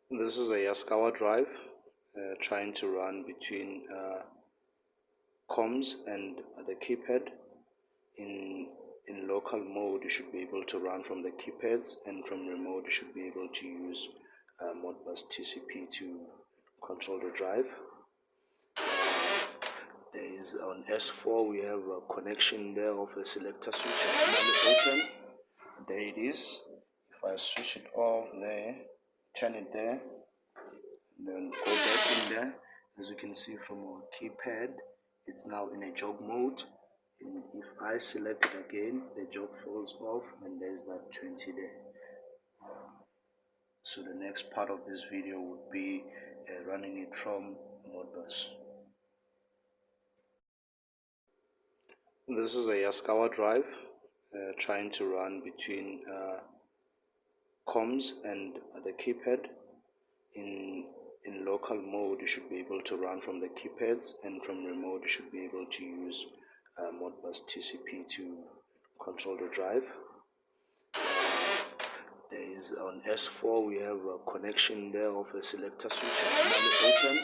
This is a Yaskawa drive trying to run between comms and the keypad. In local mode, you should be able to run from the keypads, and from remote, you should be able to use Modbus TCP to control the drive. There is on S4, we have a connection there of a selector switch, and is open. There it is. If I switch it off there, turn it there, then go back in there, as you can see from our keypad, it's now in a job mode. And if I select it again, the job falls off, and there's that 20 there. So the next part of this video would be running it from Modbus. This is a Yaskawa drive trying to run between comms and the keypad. In local mode, you should be able to run from the keypads, and from remote, you should be able to use Modbus TCP to control the drive. There is on S4, we have a connection there of a selector switch, and is open.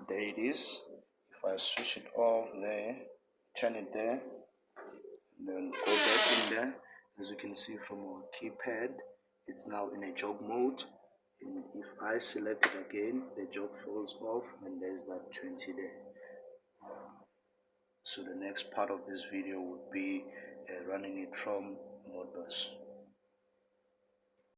There it is. If I switch it off there, turn it there, then go back in there, as you can see from our keypad, it's now in a job mode. And if I select it again, the job falls off, and there's that 20 there. So the next part of this video would be running it from Modbus.